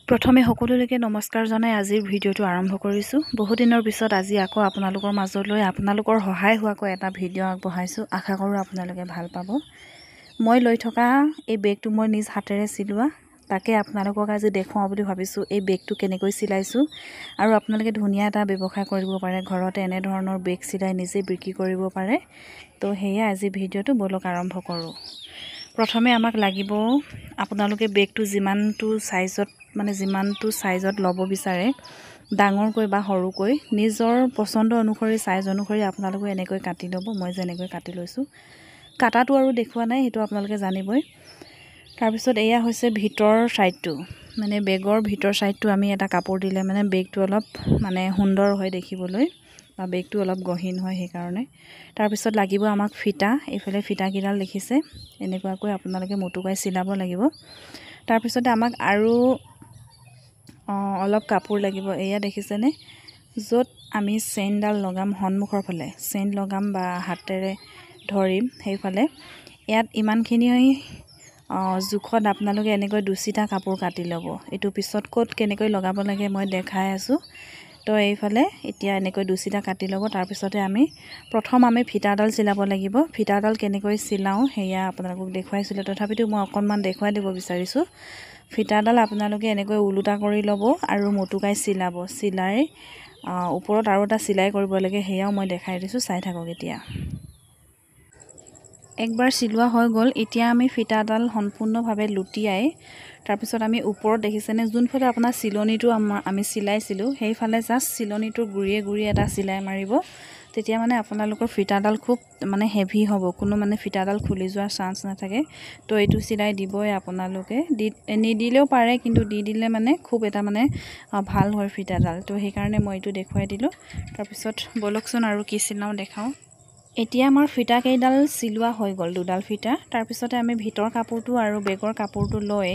প্ৰথমে সকলোলৈকে নমস্কাৰ জনাই আজিৰ ভিডিঅ'টো আৰম্ভ কৰিছোঁ। বহুত দিনৰ পিছত আজি আকৌ আপোনালোকৰ মাজলৈ আপোনালোকৰ সহায় হোৱাকৈ এটা ভিডিঅ' আগবঢ়াইছোঁ। আশা কৰোঁ আপোনালোকে ভাল পাব। মই লৈ থকা এই বেগটো মই নিজ হাতেৰে চিলোৱা, তাকে আপোনালোকক আজি দেখুৱাওঁ বুলি ভাবিছোঁ। এই বেগটো কেনেকৈ চিলাইছোঁ আৰু আপোনালোকে ধুনীয়া এটা ব্যৱসায় কৰিব পাৰে, ঘৰতে এনেধৰণৰ বেগ চিলাই নিজে বিক্ৰী কৰিব পাৰে। তো সেয়া আজি ভিডিঅ'টো বলক আৰম্ভ কৰোঁ। প্ৰথমে আমাক লাগিব আপোনালোকে বেগটো যিমানটো চাইজত ল'ব বিচাৰে, ডাঙৰকৈ বা সৰুকৈ নিজৰ পচন্দ অনুসৰি চাইজ অনুসৰি আপোনালোকে এনেকৈ কাটি ল'ব। মই যেনেকৈ কাটি লৈছোঁ, কাটাটো আৰু দেখুওৱা নাই, সেইটো আপোনালোকে জানিবই। তাৰপিছত এয়া হৈছে ভিতৰ ছাইডটো, মানে বেগৰ ভিতৰ ছাইডটো আমি এটা কাপোৰ দিলে মানে বেগটো অলপ সুন্দৰ হয় দেখিবলৈ, বা বেগটো অলপ গহীন হয় সেইকাৰণে। তাৰপিছত লাগিব আমাক ফিটা, এইফালে ফিটাকেইডাল দেখিছে, এনেকুৱাকৈ আপোনালোকে মুটুকাই চিলাব লাগিব। তাৰপিছতে আমাক আৰু অলপ কাপোৰ লাগিব, এয়া দেখিছেনে, য'ত আমি চেইনডাল লগাম, সন্মুখৰ ফালে চেইন লগাম বা হাতেৰে ধৰিম সেইফালে। ইয়াত ইমানখিনি জোখত আপোনালোকে এনেকৈ দুচিটা কাপোৰ কাটি ল'ব। এইটো পিছত ক'ত কেনেকৈ লগাব লাগে মই দেখাই আছোঁ। তো এইফালে এতিয়া এনেকৈ দুচিটা কাটি ল'ব। তাৰপিছতে প্ৰথম আমি ফিটাডাল চিলাব লাগিব। ফিটাডাল কেনেকৈ চিলাওঁ সেয়া আপোনালোকক দেখুৱাইছিলোঁ, তথাপিতো মই অকণমান দেখুৱাই দিব বিচাৰিছোঁ। ফিটাডাল আপোনালোকে এনেকৈ ওলোটা কৰি ল'ব আৰু মুটুকাই চিলাব। চিলাই ওপৰত আৰু এটা চিলাই কৰিব লাগে, সেয়াও মই দেখাই দিছোঁ, চাই থাকক। এতিয়া একবাৰ চিলোৱা হৈ গ'ল। এতিয়া আমি ফিটাডাল সম্পূৰ্ণভাৱে লুটিয়াই তাৰপিছত আমি ওপৰত দেখিছেনে, যোনফালে আপোনাৰ চিলনিটো আমি চিলাইছিলোঁ সেইফালে জাষ্ট চিলনিটোৰ গুৰিয়ে গুৰিয়ে এটা চিলাই মাৰিব। তেতিয়া আপোনালোকৰ ফিটাডাল খুব হেভি হ'ব, কোনো ফিটাডাল খুলি যোৱাৰ চান্স নাথাকে। তো এইটো চিলাই দিবই আপোনালোকে, নিদিলেও পাৰে, কিন্তু দি দিলে খুব এটা ভাল হয় ফিটাডাল। তো সেইকাৰণে মই এইটো দেখুৱাই দিলোঁ। তাৰপিছত বলকচোন আৰু কি চিলাওঁ দেখাওঁ। এতিয়া আমাৰ ফিটাকেইডাল চিলোৱা হৈ গ'ল, দুডাল ফিটা। তাৰপিছতে আমি ভিতৰ কাপোৰটো আৰু বেগৰ কাপোৰটো লৈ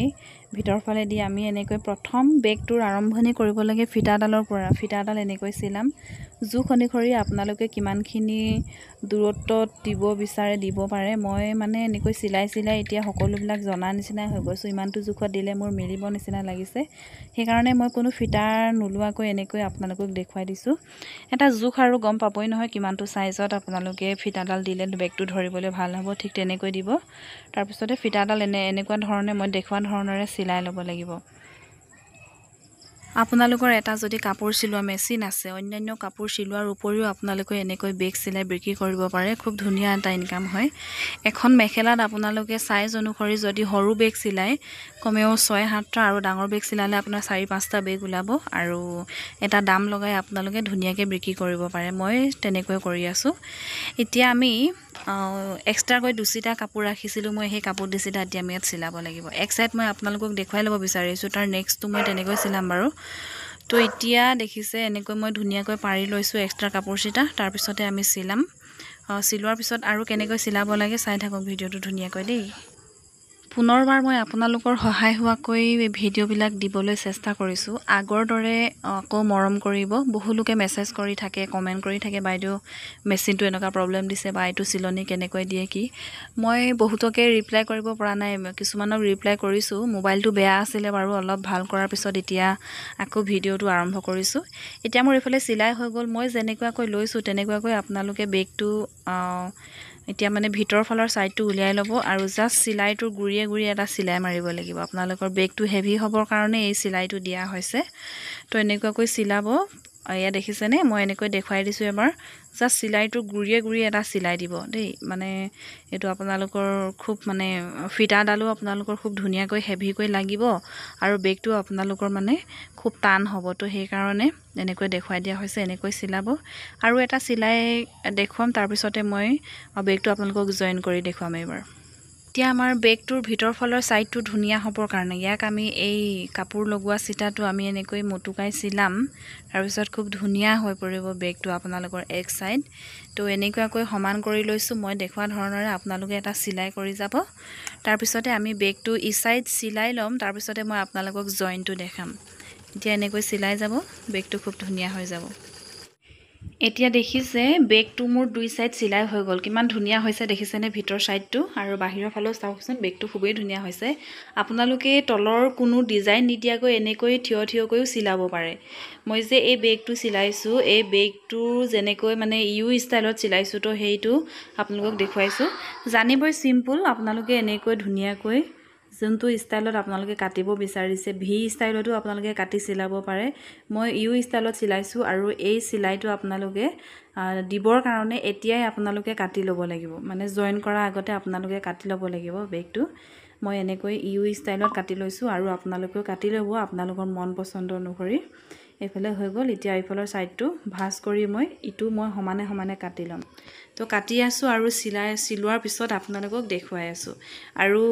ভিতৰ ফালে দি আমি এনেকৈ প্ৰথম বেগটোৰ আৰম্ভণি কৰিব লাগে ফিটাডালৰ পৰা। ফিটাডাল এনেকৈ চিলাম, জোখ অনুসৰি আপোনালোকে কিমানখিনি দূৰত্বত দিব বিচাৰে দিব পাৰে। মই এনেকৈ চিলাই এতিয়া সকলোবিলাক জনা নিচিনাই হৈ গৈছোঁ। ইমানটো জোখত দিলে মোৰ মিলিব নিচিনা লাগিছে, সেইকাৰণে মই কোনো ফিটা নোলোৱাকৈ এনেকৈ আপোনালোকক দেখুৱাই দিছোঁ। এটা জোখ আৰু গম পাবই নহয় কিমানটো চাইজত আপোনালোকে ফিটাডাল দিলে বেগটো ধৰিবলৈ ভাল হ'ব, ঠিক তেনেকৈ দিব। তাৰপিছতে ফিটাডাল এনেকুৱা ধৰণে মই দেখুওৱা ধৰণেৰে চিলাই ল'ব লাগিব। আপোনালোকৰ এটা যদি কাপোৰ চিলোৱা মেচিন আছে, অন্যান্য কাপোৰ চিলোৱাৰ উপৰিও আপোনালোকে এনেকৈ বেগ চিলাই বিক্ৰী কৰিব পাৰে, খুব ধুনীয়া এটা ইনকাম হয়। এখন মেখেলাত আপোনালোকে চাইজ অনুসৰি যদি সৰু বেগ চিলাই কমেও 6-7টা আৰু ডাঙৰ বেগ চিলালে আপোনাৰ 4-5টা বেগ ওলাব, আৰু এটা দাম লগাই আপোনালোকে ধুনীয়াকৈ বিক্ৰী কৰিব পাৰে। মই তেনেকৈ কৰি আছোঁ। এতিয়া আমি এক্সট্ৰাকৈ দুচিটা কাপোৰ ৰাখিছিলোঁ, মই সেই কাপোৰ দুচিটা এতিয়া আমি ইয়াত চিলাব লাগিব। এক চাইড মই আপোনালোকক দেখুৱাই ল'ব বিচাৰিছোঁ, তাৰ নেক্সটটো মই তেনেকৈ চিলাম বাৰু। তো এতিয়া দেখিছে এনেকৈ মই ধুনীয়াকৈ পাৰি লৈছোঁ এক্সট্ৰা কাপোৰচিটা। তাৰপিছতে আমি চিলাম। চিলোৱাৰ পিছত আৰু কেনেকৈ চিলাব লাগে চাই থাকক ভিডিঅ'টো ধুনীয়াকৈ দেই। পুনৰবাৰ মই আপোনালোকৰ সহায় হোৱাকৈ ভিডিঅ'বিলাক দিবলৈ চেষ্টা কৰিছোঁ। আগৰ দৰে আকৌ মৰম কৰিব। বহুলোকে মেছেজ কৰি থাকে, কমেণ্ট কৰি থাকে, বাইদেউ মেচিনটো এনেকুৱা প্ৰব্লেম দিছে, বা এইটো চিলনি কেনেকৈ দিয়ে কি। মই বহুতকে ৰিপ্লাই কৰিব পৰা নাই, কিছুমানক ৰিপ্লাই কৰিছোঁ। মোবাইলটো বেয়া আছিলে বাৰু, অলপ ভাল কৰাৰ পিছত এতিয়া আকৌ ভিডিঅ'টো আৰম্ভ কৰিছোঁ। এতিয়া মোৰ এইফালে চিলাই হৈ গ'ল। মই যেনেকুৱাকৈ লৈছোঁ তেনেকুৱাকৈ আপোনালোকে বেগটো এতিয়া ভিতৰ ফালৰ ছাইডটো উলিয়াই ল'ব আৰু জাষ্ট চিলাইটোৰ গুৰিয়ে গুৰিয়ে এটা চিলাই মাৰিব লাগিব। আপোনালোকৰ বেগটো হেভি হ'বৰ কাৰণে এই চিলাইটো দিয়া হৈছে। তো এনেকুৱাকৈ চিলাব। এয়া দেখিছেনে, মই এনেকৈ দেখুৱাই দিছোঁ এবাৰ। জাষ্ট চিলাইটোৰ গুৰিয়ে গুৰিয়ে এটা চিলাই দিব দেই। এইটো আপোনালোকৰ খুব ফিটাডালো আপোনালোকৰ খুব ধুনীয়াকৈ হেভিকৈ লাগিব, আৰু বেগটো আপোনালোকৰ খুব টান হ'ব। তো সেইকাৰণে এনেকৈ দেখুৱাই দিয়া হৈছে, এনেকৈ চিলাব। আৰু এটা চিলাই দেখুৱাম, তাৰপিছতে মই বেগটো আপোনালোকক জইন কৰি দেখুৱাম এইবাৰ। এতিয়া আমাৰ বেগটোৰ ভিতৰ ফালৰ ছাইডটো ধুনীয়া হ'বৰ কাৰণে ইয়াক আমি এই কাপোৰ লগোৱা চিটাটো আমি এনেকৈ মুটুকাই চিলাম। তাৰপিছত খুব ধুনীয়া হৈ পৰিব বেগটো আপোনালোকৰ এক ছাইড। তো এনেকুৱাকৈ সমান কৰি লৈছোঁ, মই দেখুওৱা ধৰণেৰে আপোনালোকে এটা চিলাই কৰি যাব। তাৰপিছতে আমি বেগটো ই ছাইড চিলাই ল'ম, তাৰপিছতে মই আপোনালোকক জইনটো দেখাম। এতিয়া এনেকৈ চিলাই যাব, বেগটো খুব ধুনীয়া হৈ যাব। এতিয়া দেখিছে বেগটো মোৰ দুই সাইড চিলাই হৈ গ'ল কিমান ধুনীয়া হৈছে দেখিছেনে ভিতৰ সাইডটো আৰু বাহিৰৰ ফালেও চাওকচোন বেগটো খুবেই ধুনীয়া হৈছে আপোনালোকে তলৰ কোনো ডিজাইন নিদিয়াকৈ এনেকৈ থিয় থিয়কৈও চিলাব পাৰে মই যে এই বেগটো চিলাইছো এই বেগটো যেনেকৈ মানে ইউ ষ্টাইলত চিলাইছো তো সেইটো আপোনালোকক দেখুৱাইছো জানিবই সিম্পল আপোনালোকে এনেকৈ ধুনীয়াকৈ যোনটো ষ্টাইলত আপোনালোকে কাটিব বিচাৰিছে ভি ষ্টাইলতো আপোনালোকে কাটি চিলাব পাৰে মই ইউ ষ্টাইলত চিলাইছো আৰু এই চিলাইটো আপোনালোকে দিবৰ কাৰণে এতিয়াই আপোনালোকে কাটি ল'ব লাগিব মানে জয়েন কৰা আগতে আপোনালোকে কাটি ল'ব লাগিব বেগটো মই এনেকৈ ইউ ষ্টাইলত কাটি লৈছো আৰু আপোনালোকেও কাটি ল'ব আপোনালোকৰ মন পছন্দ অনুসৰি এফালে হৈ গ'ল এতিয়া এইফালৰ সাইডটো ভাঁজ কৰি মই সমানে সমানে কাটি ল'ম তো কাটি আছো আৰু চিলোৱাৰ পিছত আপোনালোকক দেখুৱাই আছো আৰু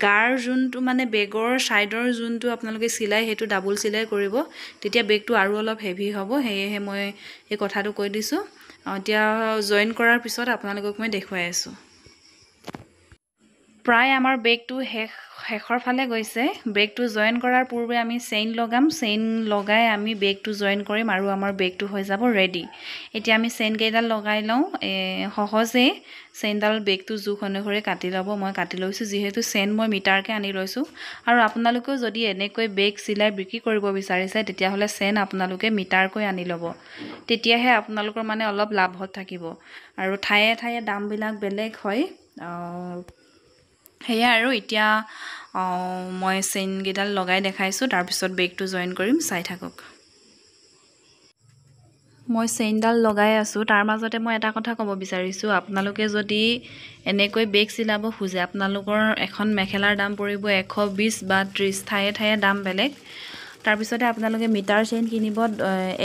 গাৰ যোনটো মানে বেগৰ সাইডৰ যোনটো আপোনালোকে চিলাই হেতু ডাবল চিলাই কৰিব তেতিয়া বেগটো আৰু অলপ হেভি হ'ব হেয়ে মই এই কথাটো কৈ দিছো এতিয়া জয়েন কৰাৰ পিছত আপোনালোকক মই দেখুৱাই আছো প্ৰায় আমাৰ বেগটো শেষৰ ফালে গৈছে বেগটো জয়েন কৰাৰ পূৰ্বে আমি চেইন লগাম চেইন লগাই আমি বেগটো জয়েন কৰিম আৰু আমাৰ বেগটো হৈ যাব ৰেডি এতিয়া আমি চেইন কেইডাল লগাই লওঁ সহজে চেইনডাল বেগটো জোখ অনুসৰি কাটি ল'ব মই কাটি লৈছো যেহেতু চেইন মই মিটাৰকে আনি লৈছো আৰু আপোনালোকেও যদি এনেকৈ বেগ চিলাই বিক্ৰী কৰিব বিচাৰিছে তেতিয়া হলে চেইন আপোনালোকে মিটাৰকৈ আনি ল'ব তেতিয়াহে আপোনালোকৰ মানে অলপ লাভত থাকিব আৰু ঠায়ে ঠায়ে দামবিলাক বেলেগ হয় হেয়া আৰু এতিয়া মই চেইন গিডাল লগাই দেখাইছো তাৰ পিছত বেগটো জয়েন কৰিম চাই থাকক মই চেইনডাল লগাই আছো তাৰ মাজতে মই এটা কথা ক'ব বিচাৰিছো আপোনালোকে যদি এনেকৈ বেগ চিলাব খুজে আপোনালোকৰ এখন মেখেলাৰ দাম পৰিব 120 বা 30 ঠায়ে ঠায়ে দাম বেলেগ তাৰ পিছতে আপোনালোকে মিটাৰ চেইন কিনিব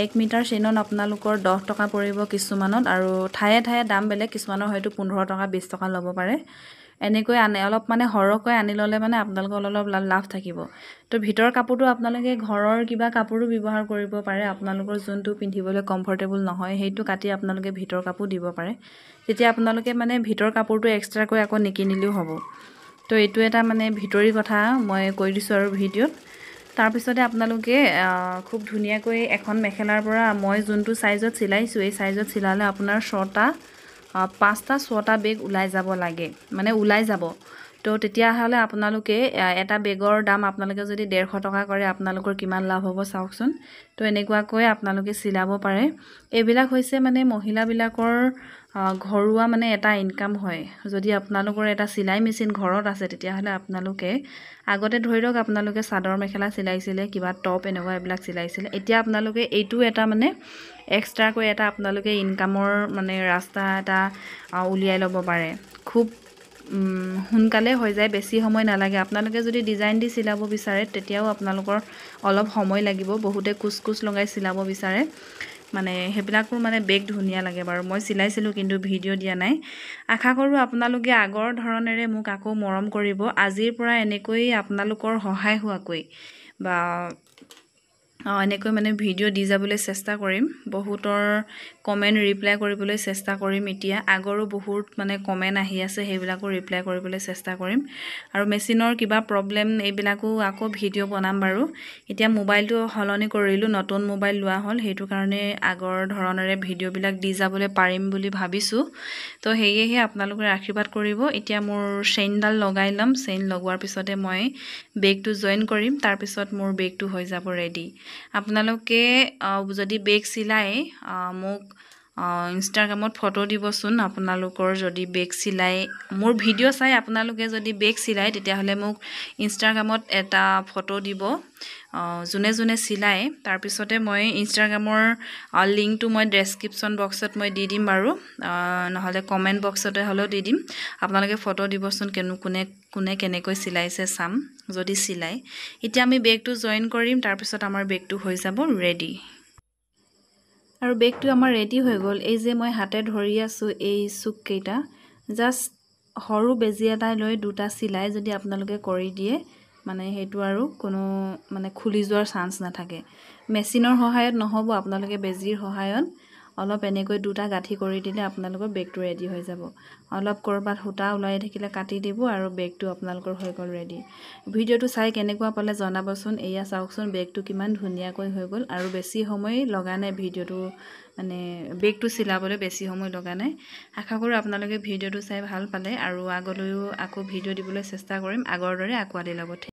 1 মিটাৰ চেইনত আপোনালোকৰ 10 টকা পৰিব কিছুমানত আৰু ঠায়ে ঠায়ে দাম বেলেগ কিছুমানৰ হয়তো 15 টকা 20 টকা ল'ব পাৰে এনেকৈ আনে অলপ মানে হৰকৈ আনি ললে মানে আপোনালোকৰ অলপ লাভ থাকিব তো ভিতৰ কাপোৰটো আপোনালোকে ঘৰৰ কিবা কাপোৰো ব্যৱহাৰ কৰিব পাৰে আপোনালোকৰ যোনটো পিন্ধিবলৈ কমফৰ্টেবল নহয় সেইটো কাটি আপোনালোকে ভিতৰ কাপোৰ দিব পাৰে তেতিয়া আপোনালোকে মানে ভিতৰ কাপোৰটো এক্সট্ৰাকৈ আকৌ নিকিনিলেও হ'ব তো এইটো এটা মানে ভিতৰি কথা মই কৈ দিছো আৰু ভিডিঅ'ত তাৰ পিছতে আপোনালোকে খুব ধুনীয়াকৈ এখন মেখেলাৰ পৰা মই যোনটো সাইজত চিলাইছো এই সাইজত চিলালে আপোনাৰ 6টা 5টা 6টা বেগ উলাই যাব লাগে মানে উলাই যাব তো তেতিয়া হলে আপোনালোকে এটা বেগৰ দাম আপোনালোকে যদি 150 টকা কৰে আপোনালোকৰ কিমান লাভ হ'ব চাওকচোন তো এনেকুৱাকৈ আপোনালোকে চিলাব পাৰে এইবিলাক হৈছে মানে মহিলা বিলাকৰ ঘৰুৱা মানে এটা ইনকাম হয় যদি আপোনালোকৰ এটা চিলাই মেচিন ঘৰত আছে তেতিয়া হলে আপোনালোকে আগতে ধৰি লওক আপোনালোকে চাদৰ মেখেলা চিলাইছিলে কিবা টপ এনেকুৱা এইবিলাক চিলাইছিলে এতিয়া আপোনালোকে এইটো এটা মানে এক্সট্ৰাকৈ এটা আপোনালোকে ইনকামৰ মানে ৰাস্তা এটা উলিয়াই ল'ব পাৰে খুব সোনকালে হৈ যায় বেছি সময় নালাগে আপোনালোকে যদি ডিজাইন দি চিলাব বিচাৰে তেতিয়াও আপোনালোকৰ অলপ সময় লাগিব বহুতে কুচ লগাই চিলাব বিচাৰে মানে হেবিলাকৰ মানে বেগ ধুনীয়া লাগে বাৰু মই চিলাইছিলো কিন্তু ভিডিঅ' দিয়া নাই আশা কৰো আপোনালোকে আগৰ ধৰণেৰে মোক আকৌ মৰম কৰিব আজিৰ পৰা এনেকৈ আপোনালোকৰ সহায় হোৱাকৈ বা এনেকৈ মানে ভিডিঅ' দি যাবলৈ চেষ্টা কৰিম বহুতৰ কমেন্ট ৰিপ্লাই কৰিবলৈ চেষ্টা কৰিম এতিয়া আগৰো বহুত মানে কমেন্ট আহি আছে সেইবিলাকো ৰিপ্লাই কৰিবলৈ চেষ্টা কৰিম আৰু মেচিনৰ কিবা প্ৰবলেম এইবিলাকো আকৌ ভিডিঅ' বনাম বাৰু এতিয়া মোবাইলটো হলনি কৰিলো নতুন মোবাইল লোৱা হ'ল সেইটো কাৰণে আগৰ ধৰণেৰে ভিডিঅ' বিলাক দি যাবলৈ পাৰিম বুলি ভাবিছো তো হেয়েহে আপোনালোকে আশীৰ্বাদ কৰিব এতিয়া মোৰ চেইনডাল লগাই লম চেইন লগোৱাৰ পিছতে মই বেগটো জয়েন কৰিম তাৰ পিছত মোৰ বেগটো হৈ যাব ৰেডি আপোনালোকে যদি বেগ চিলাই মোক ইনষ্টাগ্ৰামত ফটো দিবচোন আপোনালোকৰ যদি বেগ চিলাই মোৰ ভিডিঅ' চাই আপোনালোকে যদি বেগ চিলাই তেতিয়া হলে মোক ইনষ্টাগ্ৰামত এটা ফটো দিব জুনে জুনে চিলাই তাৰ পিছতে মই ইনষ্টাগ্ৰামৰ লিংকটো মই ডেসক্ৰিপচন বক্সত মই দি দিম বাৰু নহলে কমেন্ট বক্সতে হলেও দি দিম আপোনালোকে ফটো দিবচোন কোনে কেনেকৈ চিলাইছে চাম যদি চিলাই এতিয়া আমি বেগটো জয়েন কৰিম তাৰ পিছত আমাৰ বেগটো হৈ যাব ৰেডি আৰু বেগটো আমাৰ ৰেডি হৈ গ'ল এই যে মই হাতে ধৰি আছো এই চুক কেইটা জাস্ট সৰু বেজি এটা লৈ দুটা চিলাই যদি আপোনালোকে কৰি দিয়ে মানে হেতু আৰু কোনো মানে খুলি যোৱাৰ চান্স নাথাকে মেচিনৰ সহায়ত নহব আপোনালোকে বেজিৰ সহায়ত অলপ এনেকৈ দুটা গাঁঠি কৰি দিলে আপোনালোকৰ বেগটো ৰেডি হৈ যাব। অলপ ক'ৰবাত সূতা ওলাই থাকিলে কাটি দিব আৰু বেগটো আপোনালোকৰ হৈ গ'ল ৰেডি। ভিডিঅ'টো চাই কেনেকুৱা পালে জনাবচোন। এয়া চাওকচোন বেগটো কিমান ধুনীয়াকৈ হৈ গ'ল আৰু বেছি সময় লগা নাই ভিডিঅ'টো মানে বেগটো চিলাবলৈ বেছি সময় লগা নাই। আশা কৰোঁ আপোনালোকে ভিডিঅ'টো চাই ভাল পালে আৰু আগলৈও আকৌ ভিডিঅ' দিবলৈ চেষ্টা কৰিম আগৰ দৰে আঁকোৱালি ল'ব।